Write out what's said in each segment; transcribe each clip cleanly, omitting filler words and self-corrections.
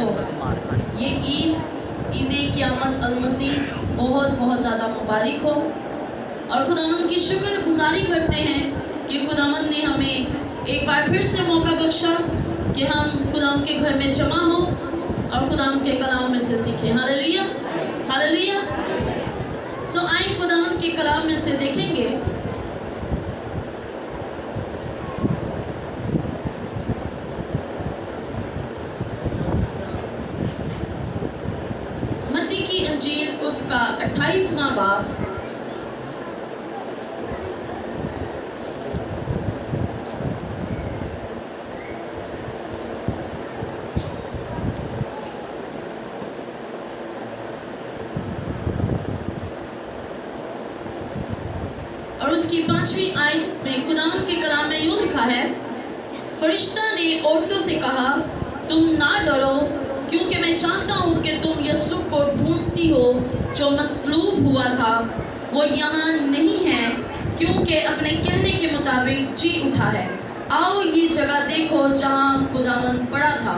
को ये ईद क़यामत अलमसीह बहुत बहुत ज़्यादा मुबारक हो। और खुदावंद की शुक्रगुजारी करते हैं कि खुदावंद ने हमें एक बार फिर से मौका बख्शा कि हम खुदावंद के घर में जमा हों और खुदावंद के कलाम में से सीखें। Hallelujah, hallelujah. सो आइए खुदावंद के कलाम में से देखेंगे मत्ती की इंजील उसका 28वां बाब और उसकी 5वीं आयत में खुदावंद के कलाम में यूँ लिखा है, फरिश्ता ने औरतों से कहा, तुम ना डरो, क्योंकि मैं जानता हूँ कि तुम यीशु को ढूंढती हो जो मसलूब हुआ था। वो यहाँ नहीं है, क्योंकि अपने कहने के मुताबिक जी उठा है। आओ ये जगह देखो जहाँ खुदावंद पड़ा था,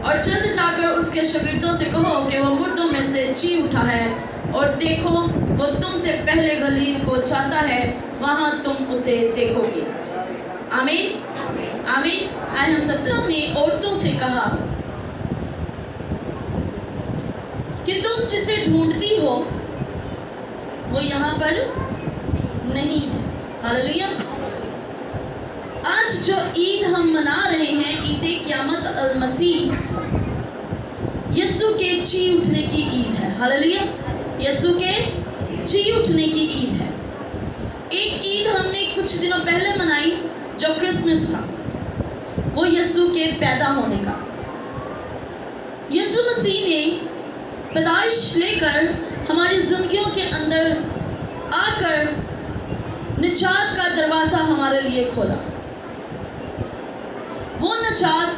और जल्द जाकर उसके शागिर्दों से कहो कि वो मुर्दों में से जी उठा है, और देखो वो तुमसे पहले गलील को जाता है, वहाँ तुम उसे देखोगे। आमीन, आमीन। आए हम सब ने औरतों से कहा कि तुम जिसे ढूंढती हो वो यहाँ पर नहीं है। हालेलुया। आज जो ईद हम मना रहे हैं, ईद क़यामत अलमसीह, यीशु के जी उठने की ईद है। हालेलुया। यीशु के जी उठने की ईद है। एक ईद हमने कुछ दिनों पहले मनाई जो क्रिसमस था, वो यीशु के पैदा होने का। यीशु मसीह ने पैदाइश लेकर हमारी जिंदगियों के अंदर आकर निजात का दरवाज़ा हमारे लिए खोला। वो निजात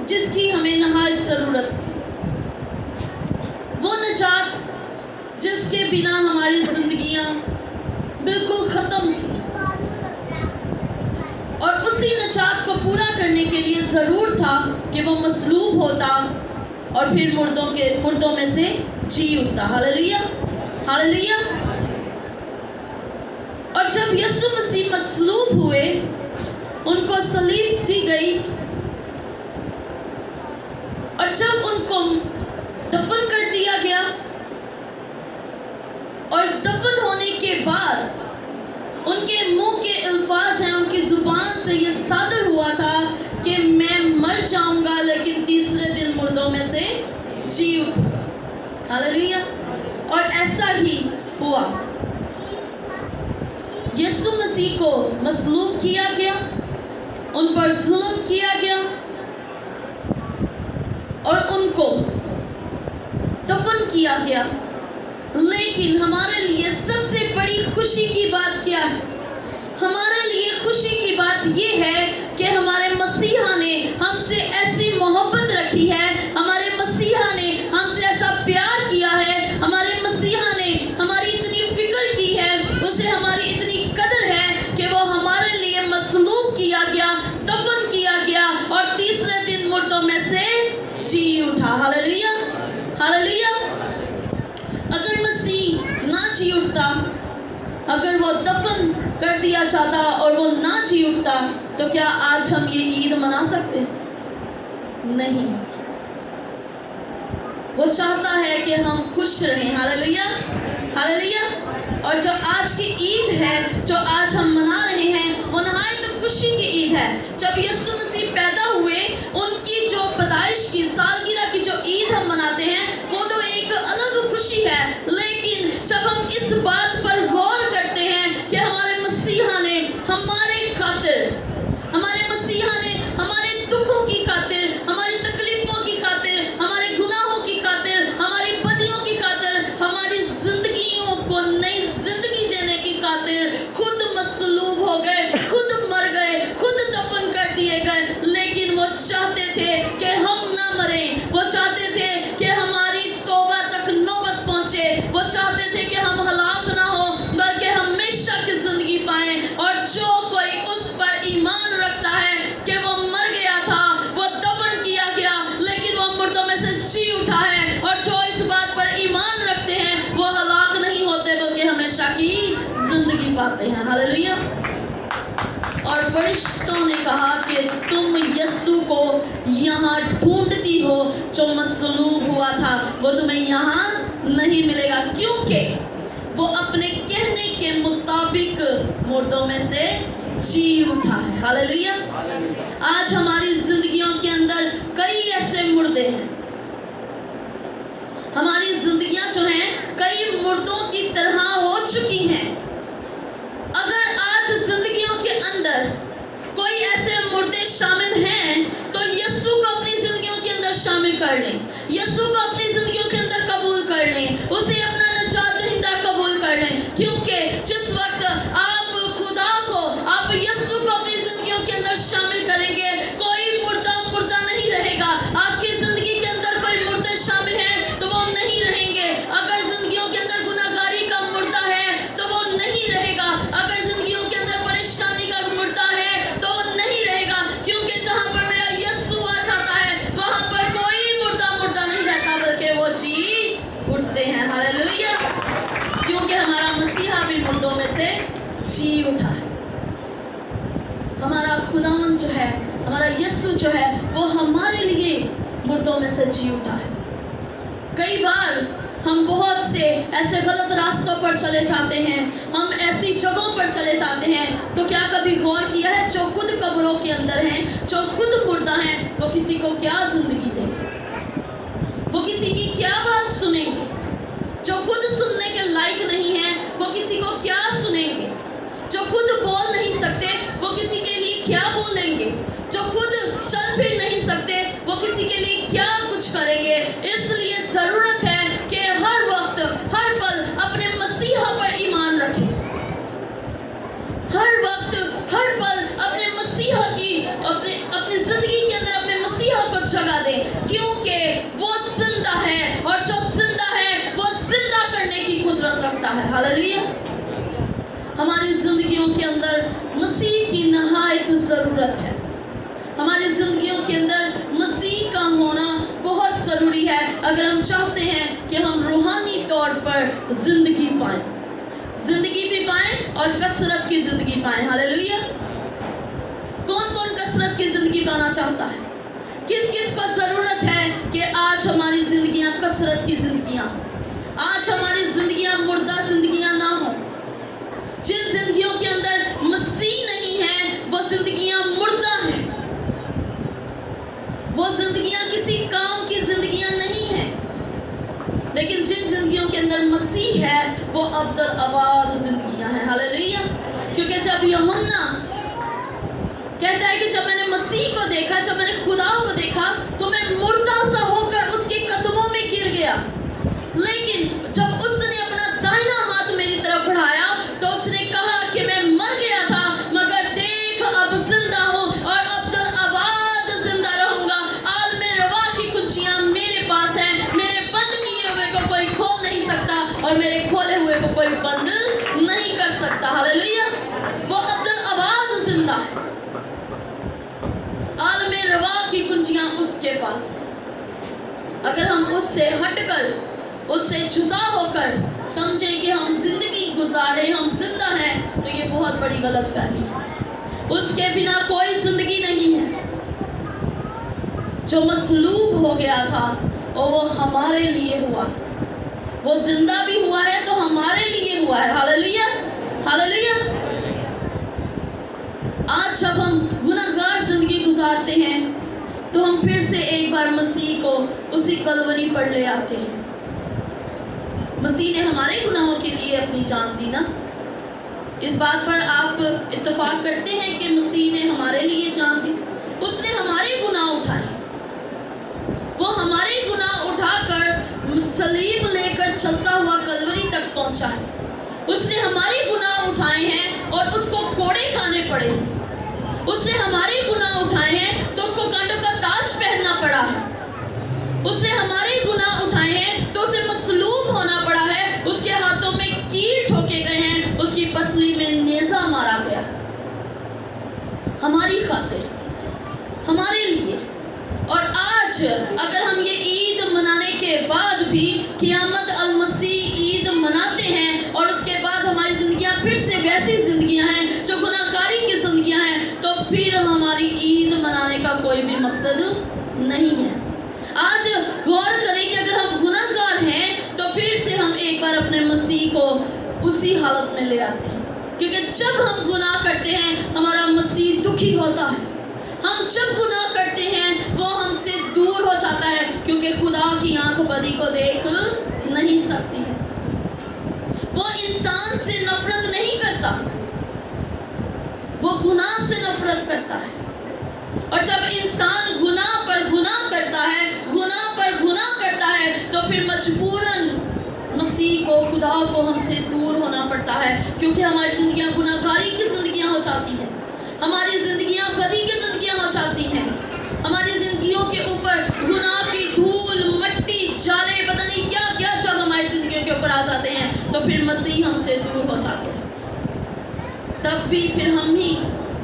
जिसकी हमें नहायत ज़रूरत थी, वो निजात जिसके बिना हमारी जिंदगियां बिल्कुल ख़त्म थी, और उसी निजात को पूरा करने के लिए ज़रूर था कि वो मसलूब होता और फिर मुर्दों में से जी उठता। Hallelujah, hallelujah. और जब यीशु मसीह मसलूब हुए, उनको सलीब दी गई, और जब उनको दफन कर दिया गया, और दफन होने के बाद उनके मुंह के अल्फाज हैं, उनकी जुबान से ये सादर हुआ था कि मैं मर जाऊंगा लेकिन तीसरे दिन मुर्दों में से जी उठूंगा। हालेलुया। और ऐसा ही हुआ। यीशु मसीह को मसलूब किया गया, उन पर जुल्म किया गया, और उनको दफन किया गया। लेकिन हमारे लिए सबसे बड़ी खुशी की बात क्या है? हमारे लिए खुशी की बात ये है कि हमारे मसीहा ने हमसे ऐसी मोहब्बत रखी है, हमारे मसीहा ने हमसे ऐसा प्यार किया है, हमारे मसीहा ने हमारी इतनी फिक्र की है, उसे हमारी इतनी कदर है कि वो हमारे लिए मसलूब किया गया, दफन किया गया, और तीसरे दिन मुर्दों में से जी उठा। Hallelujah, hallelujah. अगर मसीह ना जी उठता, अगर वो दफन कर दिया जाता और वो ना जी उठता, तो क्या आज हम ये ईद मना सकते? नहीं। वो चाहता है कि हम खुश रहें। Hallelujah, hallelujah. और जो आज की ईद है, जो आज हम मना रहे हैं, वो नहायत खुशी की ईद है। जब यीशु मसीह पैदा हुए, उनकी जो पैदाइश की सालगिरह की जो ईद हम मनाते हैं, वो तो एक अलग खुशी है। लेकिन जब हम इस बात पर गौर करते हैं कि हमारे मसीहा ने हमारे खातिर, हमारे मसीहा ने हमारे दुखों की खातिर, हमारी तकलीफों की खातिर, हमारे गुनाहों की खातिर, हमारी बदियों की खातिर, हमारी जिंदगियों को नई जिंदगी देने की खातिर खुद मसलूब हो गए, खुद मर गए, खुद दफन कर दिए गए। लेकिन वो चाहते थे कि हम ना मरें, वो चाहते थे कि हमारी तौबा तक नौबत पहुंचे, वो चाहते थे कि हम हलाक ना हो बल्कि हमेशा की जिंदगी पाएं। और जो कोई उस पर ईमान रखता है कि वो मर गया था, वो दफन किया गया, लेकिन फरिश्तों ने कहा कि तुम यीशु को यहाँ ढूंढती हो जो मसलूब हुआ था, वो तुम्हें यहाँ नहीं मिलेगा, क्योंकि वो अपने कहने के मुताबिक मुर्दों में से जी उठा है। हालेलुया। आज हमारी जिंदगियों के अंदर कई ऐसे मुर्दे हैं, हमारी जिंदगियां जो हैं कई मुर्दों की तरह हो चुकी हैं। अगर आज जिंदगियों के अंदर कोई ऐसे मुर्दे शामिल हैं तो यीशु को अपनी जिंदगियों के अंदर शामिल कर लें, यीशु को अपनी जिंदगियों के अंदर कबूल कर लें, उसे अपना निजात दहिंदा कबूल कर लें, क्योंकि जिस वक्त आप खुदा को, आप यीशु को अपनी जिंदगियों के अंदर शामिल करेंगे, कोई मुर्दा मुर्दा नहीं रहेगा। आपकी जिंदगी के अंदर कोई मुर्दे शामिल हैं तो वो नहीं रहेंगे। अगर जिंदगियों के अंदर गुनाहगारी का मुर्दा है तो वो नहीं रहेगा। अगर जिंदगियों के अंदर परेशानी का मुर्दा है तो वो नहीं रहेगा, क्योंकि जहाँ पर मेरा यीशु आ जाता है वहाँ पर कोई मुर्दा मुर्दा नहीं रहता, बल्कि वो जी उठते हैं। हालेलुया। क्योंकि हमारा मसीहा भी मुर्दों में से जी उठा है। हमारा खुदावन जो है, हमारा यीशु जो है, वो हमारे लिए मुर्दों में से जी उठा है। कई बार हम बहुत से ऐसे गलत रास्तों पर चले जाते हैं, हम ऐसी जगहों पर चले जाते हैं, तो क्या कभी गौर किया है जो खुद कब्रों के अंदर हैं, जो खुद मुर्दा हैं, वो किसी को क्या जिंदगी देंगे, वो किसी की क्या बात सुनेंगे? जो खुद सुनने के लायक नहीं है वो किसी को क्या सुनेंगे? जो खुद बोल नहीं सकते वो किसी के लिए क्या बोलेंगे? जो खुद चल फिर नहीं सकते वो किसी के लिए क्या कुछ करेंगे? इसलिए जरूरत है कि हर वक्त हर पल अपने मसीहा पर ईमान रखें, हर वक्त हर पल अपने मसीहा की अपनी जिंदगी के अंदर अपने मसीहा को जगा दें, क्योंकि वो जिंदा है और जो जिंदा है वो जिंदा करने की कुदरत रखता है। हालेलुया। हमारी जिंदगियों के अंदर मसीह की नहायत ज़रूरत है। हमारी जिंदगियों के अंदर मसीह का होना बहुत ज़रूरी है अगर हम चाहते हैं कि हम रूहानी तौर पर जिंदगी पाएं, जिंदगी भी पाएं और कसरत की जिंदगी पाएं। हालेलुया। कौन कौन कसरत की जिंदगी पाना चाहता है? किस किस को ज़रूरत है कि आज हमारी जिंदगियां कसरत की जिंदगियां, आज हमारी जिंदगियां मुर्दा जिंदगियां ना हो। जिन जिंदगियों के अंदर मसीह नहीं है वो जिंदगियां मुर्दा हैं, वो जिंदगियां किसी काम की जिंदगियां नहीं हैं। लेकिन जिन जिंदगियों के अंदर मसीह है वो अब्दुल आबाद जिंदगियां हैं। हालेलुया। क्योंकि जब यूहन्ना कहता है कि जब मैंने मसीह को देखा, जब मैंने खुदा को देखा तो मैं मुर्दा सा होकर उसके कदमों में गिर गया, लेकिन जब उसने अपना दाहिना हाथ मेरी तरफ बढ़ाया तो उसने कहा कि मैं मर गया था मगर देख अब जिंदा हूँ और अब्दुल आबाद जिंदा रहूंगा। आलमे रवा की कुंजियां मेरे पास हैं, मेरे बंद किए हुए को कोई खोल नहीं सकता और मेरे खोले हुए को कोई बंद नहीं कर सकता। हालेलुया। वो अब्दुल आबाद जिंदा है, आलमे रवा की कुंजियां उसके पास। अगर हम उससे हटकर, उससे जुदा होकर समझें कि हम जिंदगी गुजारे, हम जिंदा हैं, तो ये बहुत बड़ी गलतफहमी है। उसके बिना कोई जिंदगी नहीं है। जो मसलूब हो गया था और वो हमारे लिए हुआ, वो जिंदा भी हुआ है तो हमारे लिए हुआ है। हालेलुया। हालेलुया। आज जब हम गुनहगार जिंदगी गुजारते हैं तो हम फिर से एक बार मसीह को उसी कलवरी पर ले आते हैं। मसीह ने हमारे गुनाहों के लिए अपनी जान दी ना। इस बात पर आप इत्तेफाक करते हैं कि मसीह ने हमारे लिए जान दी, उसने हमारे गुनाह उठाए, वो हमारे गुनाह उठाकर सलीब लेकर चलता हुआ कलवरी तक पहुंचा है। उसने हमारे गुनाह उठाए हैं और उसको कोड़े खाने पड़े हैं। उसने हमारे गुनाह उठाए हैं तो उसको कांटों का ताज पहनना पड़ा है। उसने हमारे गुनाह उठाए हैं तो उसे मसलूब होना पड़ा है, उसके हाथों में कील ठोके गए हैं, उसकी पसली में नेज़ा मारा गया, हमारी खातिर, हमारे लिए। और आज अगर हम ये ईद मनाने के बाद भी क़यामत अल मसीह ईद मनाते हैं और उसके बाद हमारी ज़िंदगियाँ फिर से वैसी ज़िंदगियाँ हैं जो गुनाहगारी की ज़िंदगियाँ हैं, तो हमारी ईद मनाने का कोई भी मकसद नहीं है। आज गौर करें कि अगर हम गुनहगार हैं तो फिर से हम एक बार अपने मसीह को उसी हालत में ले आते हैं, क्योंकि जब हम गुनाह करते हैं हमारा मसीह दुखी होता है। हम जब गुनाह करते हैं वो हमसे दूर हो जाता है, क्योंकि खुदा की आंख बदी को देख नहीं सकती है। वो इंसान से नफरत नहीं करता, वो गुनाह से नफरत करता है। और जब इंसान गुनाह पर गुनाह करता है, गुनाह पर गुनाह करता है, तो फिर मजबूरन मसीह को, खुदा को हमसे दूर होना पड़ता है, क्योंकि हमारी जिंदगियां गुनाहगारी की जिंदगियां हो जाती हैं, हमारी जिंदगियां बदी की जिंदगियां हो जाती हैं, हमारी जिंदगियों के ऊपर गुनाह की धूल, मट्टी, जाले, पता नहीं क्या क्या जब हमारी जिंदगियों के ऊपर आ जाते हैं, तो फिर मसीह हमसे दूर हो जाते हैं। तब भी फिर हम ही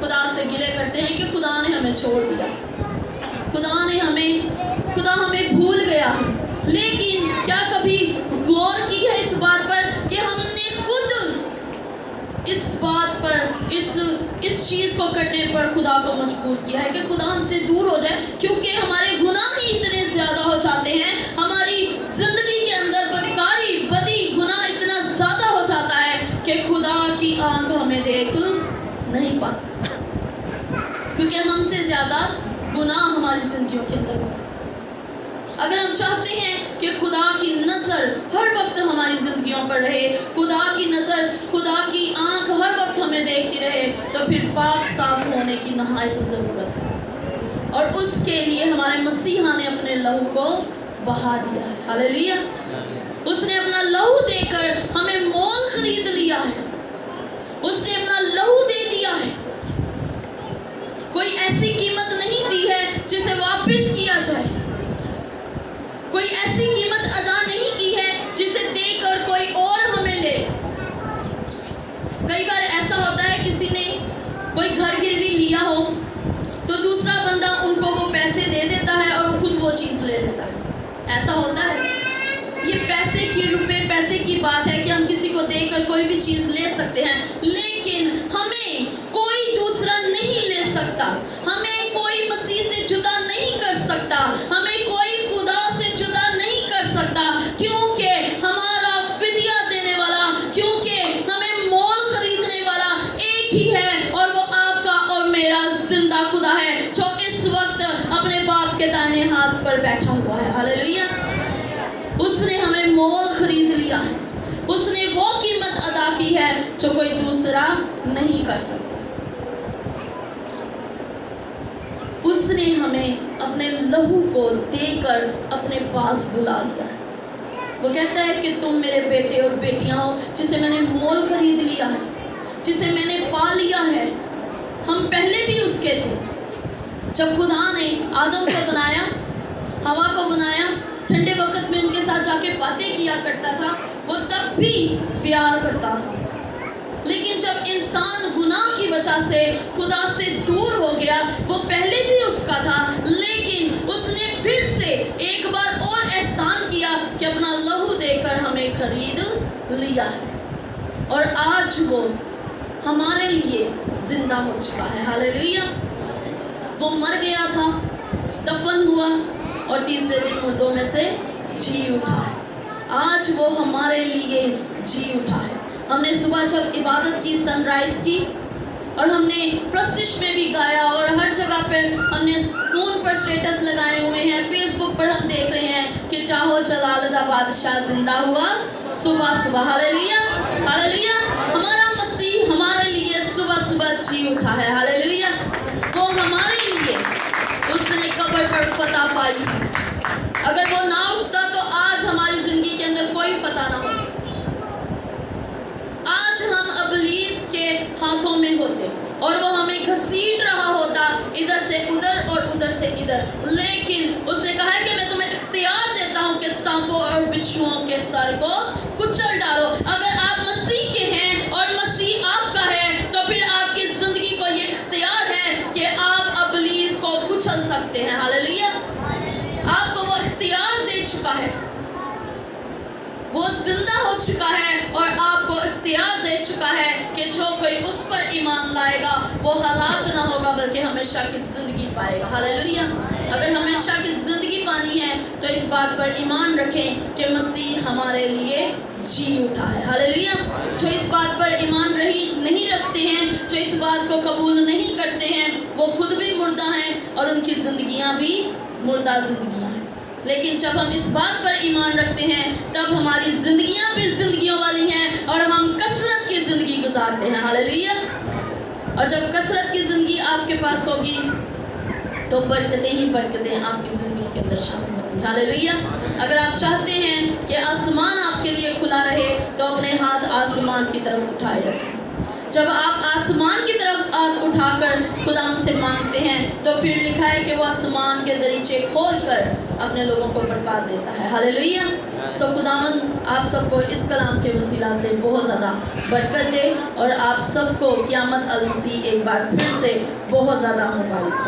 खुदा से गिले करते हैं कि खुदा ने हमें छोड़ दिया, खुदा हमें भूल गया। लेकिन क्या कभी गौर की है इस बात पर कि हमने खुद इस बात पर, इस चीज़ को करने पर खुदा को मजबूर किया है कि खुदा हमसे दूर हो जाए, क्योंकि हमारे गुनाह ही इतने ज़्यादा हो जाते हैं, हमारी ज़िंदगी के अंदर बदी गुनाह इतना ज़्यादा हो जाता है कि खुदा की आंख हमें देख नहीं पाती, क्योंकि हमसे ज़्यादा गुनाह हमारी ज़िंदगियों के अंदर है। अगर हम चाहते हैं कि खुदा की नज़र हर वक्त हमारी ज़िंदगियों पर रहे, खुदा की नज़र, खुदा की आंख हर वक्त हमें देखती रहे, तो फिर पाक साफ होने की नहायत ज़रूरत है। और उसके लिए हमारे मसीहा ने अपने लहू को बहा दिया है। हालेलुया। उसने अपना लहू देकर हमें मोल खरीद लिया है, उसने अपना लहू दे दिया है। कोई ऐसी कीमत नहीं दी है जिसे वापस किया जाए, कोई ऐसी कीमत अदा नहीं की है जिसे देकर कोई और हमें ले। कई बार ऐसा होता है किसी ने कोई घर गिरवी लिया हो तो दूसरा बंदा उनको वो पैसे दे देता है और वो खुद वो चीज़ ले लेता है। ऐसा होता है। ये पैसे की बात है कि हम किसी को देकर कोई भी चीज़ ले सकते हैं, लेकिन हमें कोई दूसरा नहीं ले सकता, हमें कोई मसीह से जुदा नहीं कर सकता, हमें कोई खुदा से जुदा नहीं कर सकता, क्योंकि हमारा फिदिया देने वाला, क्योंकि हमें मोल खरीदने वाला एक ही है, और वो आपका और मेरा जिंदा खुदा है, जो इस वक्त अपने बाप के दाहिने हाथ पर बैठा हुआ है। हालेलुया। उसने हमें मोल खरीद लिया है, उसने वो कीमत अदा की है जो कोई दूसरा नहीं कर सकता। उसने हमें अपने लहू को देकर अपने पास बुला लिया है। वो कहता है कि तुम मेरे बेटे और बेटियां हो, जिसे मैंने मोल खरीद लिया है, जिसे मैंने पा लिया है। हम पहले भी उसके थे। जब खुदा ने आदम को बनाया, हवा को बनाया, ठंडे वक्त में उनके साथ जाके बातें किया करता था, वो तब भी प्यार करता था। लेकिन जब इंसान गुनाह की वजह से खुदा से दूर हो गया, वो पहले भी उसका था, लेकिन उसने फिर से एक बार और एहसान किया कि अपना लहू देकर हमें खरीद लिया है, और आज वो हमारे लिए जिंदा हो चुका है। हालेलुया। वो मर गया था, दफन हुआ, और तीसरे दिन मुर्दों में से जी उठा है। आज वो हमारे लिए जी उठा है। हमने सुबह जब इबादत की, सनराइज की, और हमने प्रस्तिश में भी गाया, और हर जगह पर हमने फ़ोन पर स्टेटस लगाए हुए हैं, फेसबुक पर हम देख रहे हैं कि चाहो जलाल दा बादशाह जिंदा हुआ सुबह सुबह। Hallelujah, hallelujah. हमारा मसीह हमारे लिए सुबह सुबह जी उठा है। हालेलुया। वो हमारे लिए, उसने कब्र पर फतह पाई। अगर वो ना उठता तो आज हमारी जिंदगी के अंदर कोई फतह ना होता, आज हम इब्लीस के हाथों में होते, और वो हमें घसीट रहा होता इधर से उधर और उधर से इधर। लेकिन उसने कहा है कि मैं तुम्हें इख्तियार देता हूँ कि सांपों और बिच्छुओं के सर को कुचल डालो। अगर आप मसीह के हैं और मसीह आपका है, तो फिर आपकी जिंदगी को ये इख्तियार है कि आप इब्लीस को कुचल सकते हैं। हालेलुया। आपको वो इख्तियार दे चुका है। وہ زندہ ہو چکا ہے اور آپ کو اختیار دے چکا ہے کہ جو کوئی اس پر ایمان لائے گا وہ ہلاک نہ ہوگا بلکہ ہمیشہ کی زندگی پائے گا. ہاللیلویہ. اگر ہمیشہ کی زندگی پانی ہے تو اس بات پر ایمان رکھیں کہ مسیح ہمارے لیے جی اٹھا ہے. ہاللیلویہ. جو اس بات پر ایمان نہیں رکھتے ہیں، جو اس بات کو قبول نہیں کرتے ہیں، وہ خود بھی مردہ ہیں اور ان کی زندگیاں بھی مردہ زندگیاں ہیں. لیکن جب ہم اس بات پر ایمان رکھتے ہیں تب ہماری زندگیاں بھی زندگیوں والی ہیں اور ہم کثرت کی زندگی گزارتے ہیں. ہاللیلویہ. اور جب کثرت کی زندگی آپ کے پاس ہوگی تو برکتیں ہی برکتیں آپ کی زندگی کے اندر شامل ہوں گی. ہاللیلویہ. اگر آپ چاہتے ہیں کہ آسمان آپ کے لیے کھلا رہے تو اپنے ہاتھ آسمان کی طرف اٹھائے رکھیں. جب آپ آسمان کی طرف ہاتھ اٹھا کر خدا ان سے مانگتے ہیں تو پھر لکھا ہے کہ وہ آسمان کے دریچے کھول کر اپنے لوگوں کو برکات دیتا ہے. ہاللیلویہ. سو خداوند آپ سب کو اس کلام کے وسیلہ سے بہت زیادہ برکت دے اور آپ سب کو قیامت المسیح ایک بار پھر سے بہت زیادہ مبارک ہو.